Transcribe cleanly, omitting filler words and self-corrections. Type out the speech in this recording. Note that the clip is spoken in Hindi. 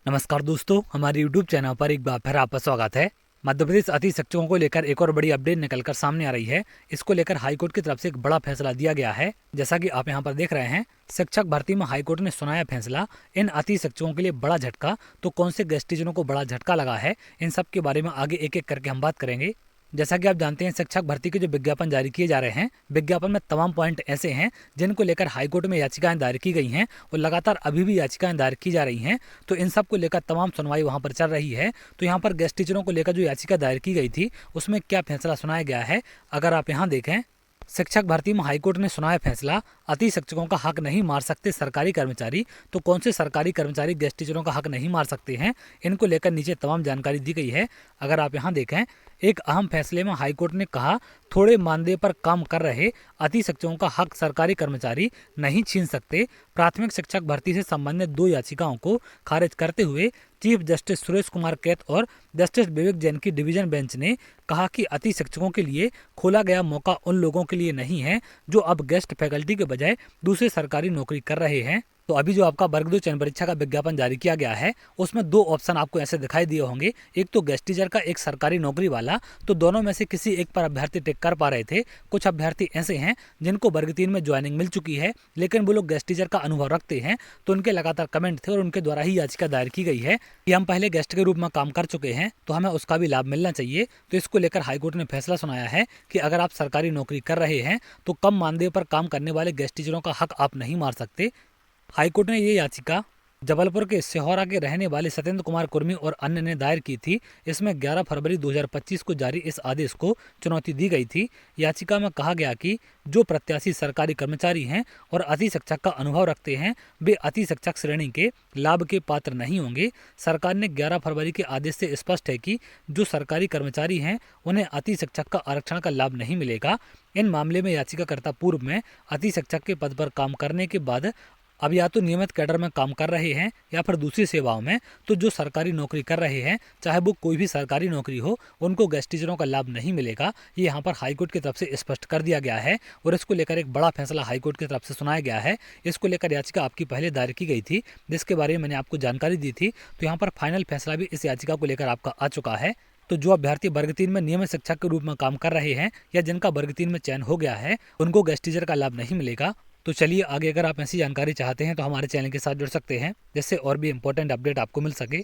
नमस्कार दोस्तों, हमारे YouTube चैनल पर एक बार फिर आपका स्वागत है। मध्य प्रदेश अति शिक्षकों को लेकर एक और बड़ी अपडेट निकलकर सामने आ रही है। इसको लेकर हाईकोर्ट की तरफ से एक बड़ा फैसला दिया गया है। जैसा कि आप यहां पर देख रहे हैं, शिक्षक भर्ती में हाईकोर्ट ने सुनाया फैसला। इन अति शिक्षकों के लिए बड़ा झटका। तो कौन से गेस्ट टीचरों को बड़ा झटका लगा है, इन सब के बारे में आगे एक एक करके हम बात करेंगे। जैसा कि आप जानते हैं, शिक्षक भर्ती के जो विज्ञापन जारी किए जा रहे हैं, विज्ञापन में तमाम पॉइंट ऐसे हैं जिनको लेकर हाईकोर्ट में याचिकाएं दायर की गई हैं और लगातार अभी भी याचिकाएं दायर की जा रही हैं। तो इन सब को लेकर तमाम सुनवाई वहां पर चल रही है। तो यहाँ पर गेस्ट टीचरों को लेकर जो याचिका दायर की गई थी, उसमें क्या फैसला सुनाया गया है, अगर आप यहाँ देखें। शिक्षक भर्ती में हाईकोर्ट ने सुनाया फैसला, अति शिक्षकों का हक नहीं मार सकते सरकारी कर्मचारी। तो कौन से सरकारी कर्मचारी गेस्ट टीचरों का हक नहीं मार सकते हैं, इनको लेकर नीचे तमाम जानकारी दी गई है। अगर आप यहाँ देखें, एक अहम फैसले में हाईकोर्ट ने कहा, थोड़े मानदेय पर काम कर रहे अति शिक्षकों का हक सरकारी कर्मचारी नहीं छीन सकते। प्राथमिक शिक्षक भर्ती से संबंधित 2 याचिकाओं को खारिज करते हुए चीफ जस्टिस सुरेश कुमार कैत और जस्टिस विवेक जैन की डिवीजन बेंच ने कहा कि अति शिक्षकों के लिए खोला गया मौका उन लोगों के लिए नहीं है जो अब गेस्ट फैकल्टी के बजाय दूसरी सरकारी नौकरी कर रहे हैं। तो अभी जो आपका वर्ग 2 चयन परीक्षा का विज्ञापन जारी किया गया है, उसमें 2 ऑप्शन आपको ऐसे दिखाई दिए होंगे, एक तो गेस्ट टीचर का, एक सरकारी नौकरी वाला। तो दोनों में से किसी एक पर अभ्यर्थी टिक कर पा रहे थे। कुछ अभ्यर्थी ऐसे हैं जिनको वर्ग 3 में ज्वाइनिंग मिल चुकी है, लेकिन वो लोग गेस्ट टीचर का अनुभव रखते हैं। तो उनके लगातार कमेंट थे और उनके द्वारा ही याचिका दायर की गई है कि हम पहले गेस्ट के रूप में काम कर चुके हैं, तो हमें उसका भी लाभ मिलना चाहिए। तो इसको लेकर हाईकोर्ट ने फैसला सुनाया है कि अगर आप सरकारी नौकरी कर रहे हैं तो कम मानदेय पर काम करने वाले गेस्ट टीचरों का हक आप नहीं मार सकते। हाईकोर्ट ने ये याचिका जबलपुर के सिहोरा के रहने वाले सत्येंद्र कुमार कुर्मी और अन्य ने दायर की थी। इसमें 11 फरवरी 2025 को जारी इस आदेश को चुनौती दी गई थी। याचिका में कहा गया कि जो प्रत्याशी सरकारी कर्मचारी हैं और अति शिक्षक का अनुभव रखते हैं, वे अति शिक्षक श्रेणी के लाभ के पात्र नहीं होंगे। सरकार ने 11 फरवरी के आदेश से स्पष्ट है कि जो सरकारी कर्मचारी हैं उन्हें अति शिक्षक का आरक्षण का लाभ नहीं मिलेगा। इन मामले में याचिकाकर्ता पूर्व में अति शिक्षक के पद पर काम करने के बाद अब या तो नियमित कैडर में काम कर रहे हैं या फिर दूसरी सेवाओं में, तो जो सरकारी नौकरी कर रहे हैं, चाहे वो कोई भी सरकारी नौकरी हो, उनको गेस्ट टीचरों का लाभ नहीं मिलेगा। ये यहाँ पर हाईकोर्ट की तरफ से स्पष्ट कर दिया गया है और इसको लेकर एक बड़ा फैसला हाईकोर्ट की तरफ से सुनाया गया है। इसको लेकर याचिका आपकी पहले दायर की गई थी, जिसके बारे में मैंने आपको जानकारी दी थी। तो यहाँ पर फाइनल फैसला भी इस याचिका को लेकर आपका आ चुका है। तो जो अभ्यर्थी वर्ग 3 में नियमित शिक्षक के रूप में काम कर रहे हैं या जिनका वर्ग 3 में चयन हो गया है, उनको गेस्ट टीचर का लाभ नहीं मिलेगा। तो चलिए आगे, अगर आप ऐसी जानकारी चाहते हैं तो हमारे चैनल के साथ जुड़ सकते हैं, जिससे और भी इंपॉर्टेंट अपडेट आपको मिल सके।